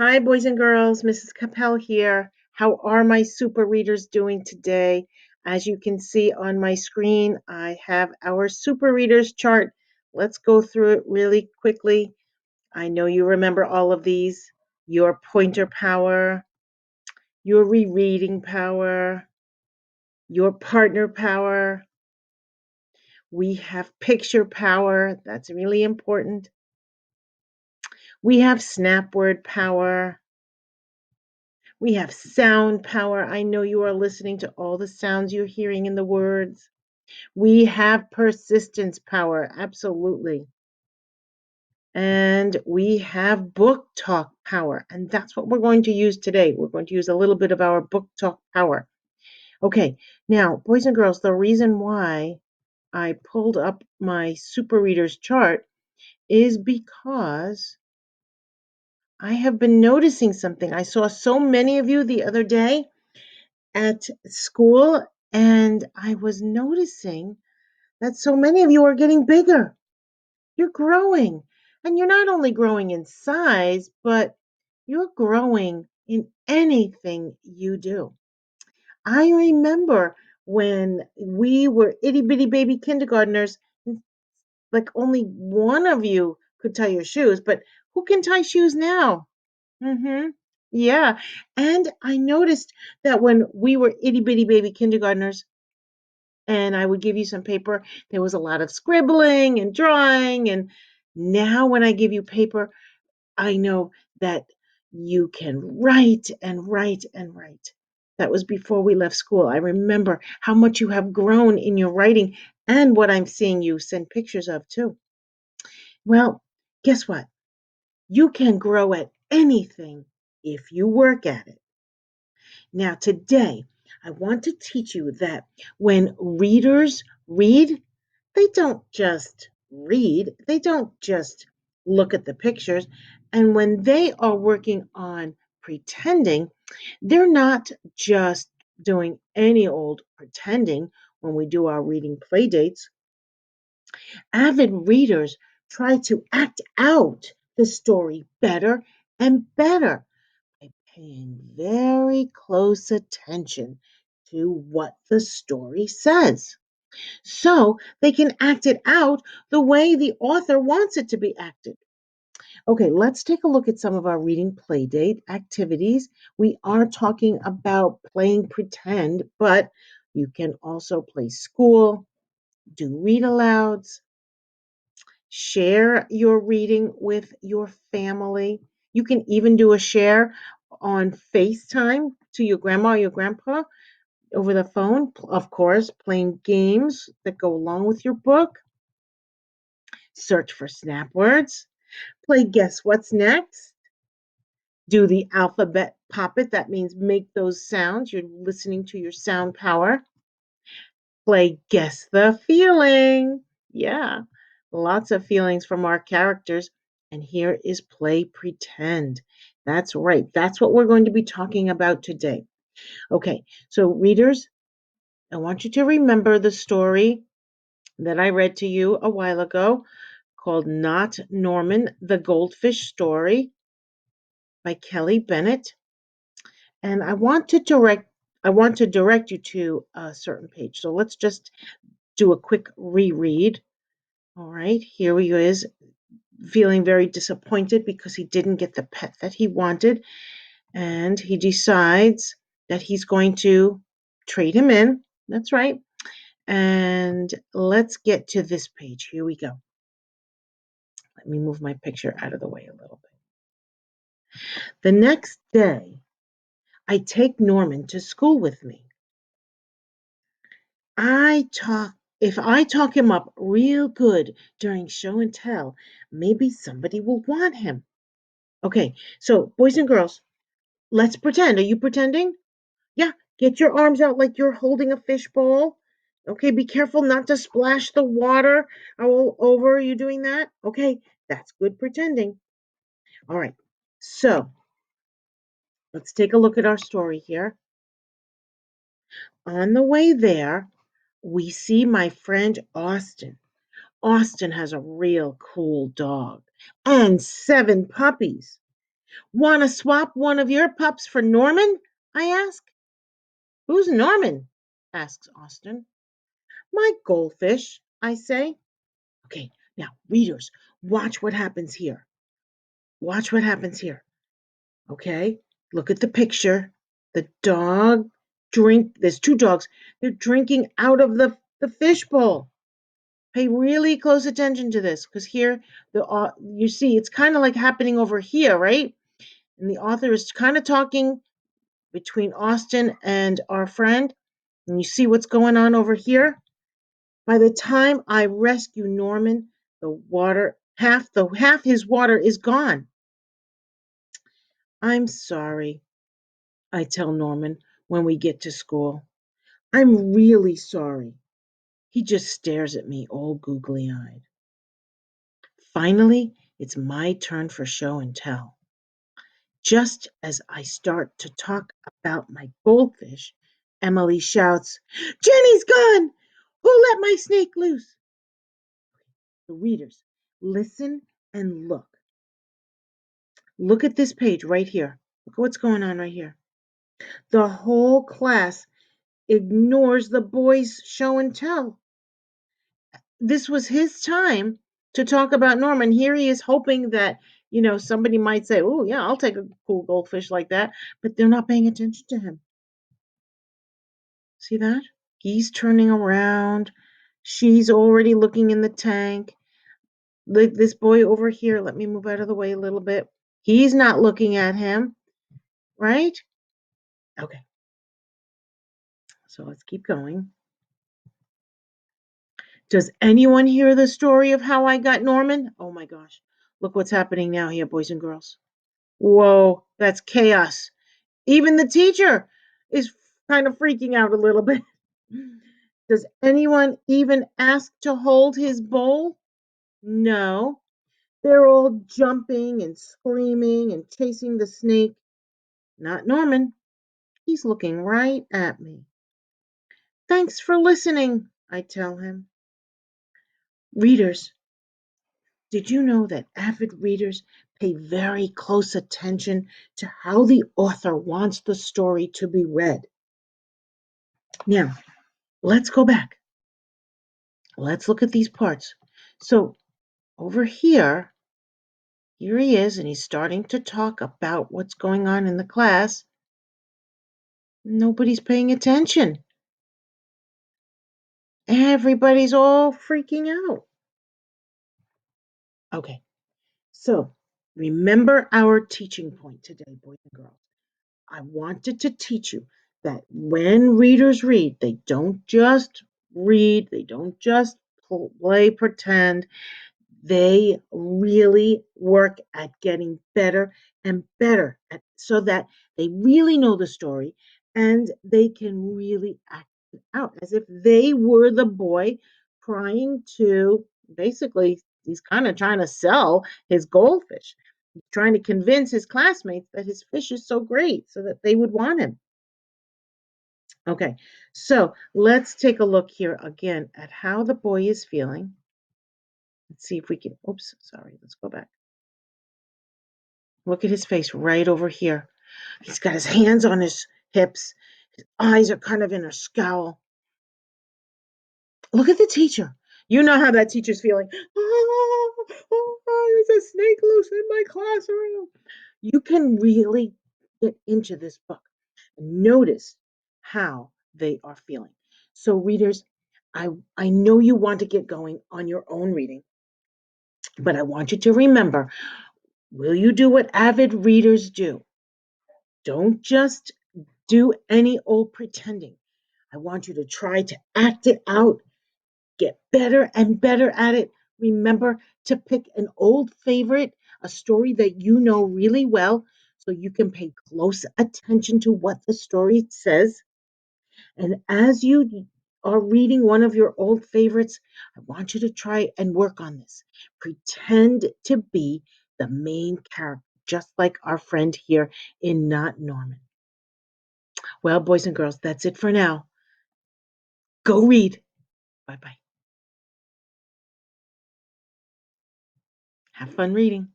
Hi, boys and girls. Mrs. Kappel here. How are my super readers doing today? As you can see on my screen, I have our super readers chart. Let's go through it really quickly. I know you remember all of these. Your pointer power, your rereading power, your partner power. We have picture power. That's really important. We have snap word power. We have sound power. I know you are listening to all the sounds you're hearing in the words. We have persistence power. Absolutely. And we have book talk power. And that's what we're going to use today. We're going to use a little bit of our book talk power. Okay. Now, boys and girls, the reason why I pulled up my super readers chart is because I have been noticing something. I saw so many of you the other day at school, and I was noticing that so many of you are getting bigger. You're growing, and you're not only growing in size, but you're growing in anything you do. I remember when we were itty bitty baby kindergartners, like only one of you could tie your shoes, but who can tie shoes now? Mm-hmm. Yeah. And I noticed that when we were itty bitty baby kindergartners, and I would give you some paper. There was a lot of scribbling and drawing. And now, when I give you paper, I know that you can write and write and write. That was before we left school. I remember how much you have grown in your writing and what I'm seeing you send pictures of, too. Well, guess what? You can grow at anything if you work at it. Now, today, I want to teach you that when readers read, they don't just read, they don't just look at the pictures. And when they are working on pretending, they're not just doing any old pretending when we do our reading play dates. Avid readers try to act out the story better and better by paying very close attention to what the story says so they can act it out the way the author wants it to be acted. Okay, let's take a look at some of our reading play date activities. We are talking about playing pretend, but you can also play school, do read alouds, share your reading with your family. You can even do a share on FaceTime to your grandma or your grandpa over the phone, of course, playing games that go along with your book. Search for snap words, play guess what's next, do the alphabet pop it. That means make those sounds. You're listening to your sound power. Play guess the feeling. Yeah, lots of feelings from our characters. And here is play pretend. That's right. That's what we're going to be talking about today. Okay, so readers, I want you to remember the story that I read to you a while ago called Not Norman, the Goldfish Story by Kelly Bennett. And I want to direct you to a certain page. So let's just do a quick reread. All right, here he is feeling very disappointed because he didn't get the pet that he wanted. And he decides that he's going to trade him in. That's right. And let's get to this page. Here we go. Let me move my picture out of the way a little bit. The next day, I take Norman to school with me. If I talk him up real good during show and tell, maybe somebody will want him. Okay, so boys and girls, let's pretend. Are you pretending? Yeah, get your arms out like you're holding a fishbowl. Okay, be careful not to splash the water all over. Are you doing that? Okay, that's good pretending. All right, so let's take a look at our story here. On the way there, we see my friend Austin. Austin has a real cool dog and 7 puppies. Want to swap one of your pups for Norman? I ask. Who's Norman? Asks Austin. My goldfish, I say. Okay, now, readers, watch what happens here. Watch what happens here. Okay, look at the picture. The dog there's two dogs. They're drinking out of the fishbowl. Pay really close attention to this because here you see it's kind of like happening over here, right? And the author is kind of talking between Austin and our friend, and you see what's going on over here. By the time I rescue Norman, the water half his water is gone. I'm sorry, I tell Norman when we get to school. I'm really sorry. He just stares at me all googly eyed. Finally, it's my turn for show and tell. Just as I start to talk about my goldfish, Emily shouts, Jenny's gone! Who let my snake loose? The readers, listen and look. Look at this page right here. Look at what's going on right here. The whole class ignores the boys' show and tell. This was his time to talk about Norman. Here he is hoping that, somebody might say, oh, yeah, I'll take a cool goldfish like that. But they're not paying attention to him. See that? He's turning around. She's already looking in the tank. This boy over here, let me move out of the way a little bit. He's not looking at him, right? Okay, so let's keep going. Does anyone hear the story of how I got Norman? Oh my gosh. Look what's happening now here, boys and girls. Whoa, that's chaos. Even the teacher is kind of freaking out a little bit. Does anyone even ask to hold his bowl? No. They're all jumping and screaming and chasing the snake. Not Norman. He's looking right at me. Thanks for listening, I tell him. Readers, did you know that avid readers pay very close attention to how the author wants the story to be read? Now, let's go back. Let's look at these parts. So, over here he is, and he's starting to talk about what's going on in the class. Nobody's paying attention. Everybody's all freaking out. Okay, so remember our teaching point today, boys and girls. I wanted to teach you that when readers read, they don't just read, they don't just play pretend. They really work at getting better and better so that they really know the story and they can really act it out as if they were the boy trying to basically, he's kind of trying to sell his goldfish, trying to convince his classmates that his fish is so great so that they would want him. Okay, so let's take a look here again at how the boy is feeling. Let's see if we can, oops, sorry, let's go back. Look at his face right over here. He's got his hands on his hips. His eyes are kind of in a scowl. Look at the teacher. You know how that teacher's feeling. Oh, there's a snake loose in my classroom. You can really get into this book and notice how they are feeling. So, readers, I know you want to get going on your own reading, but I want you to remember, will you do what avid readers do? Don't just do any old pretending. I want you to try to act it out, get better and better at it. Remember to pick an old favorite, a story that you know really well, so you can pay close attention to what the story says. And as you are reading one of your old favorites, I want you to try and work on this. Pretend to be the main character, just like our friend here in Not Norman. Well, boys and girls, that's it for now. Go read. Bye bye. Have fun reading.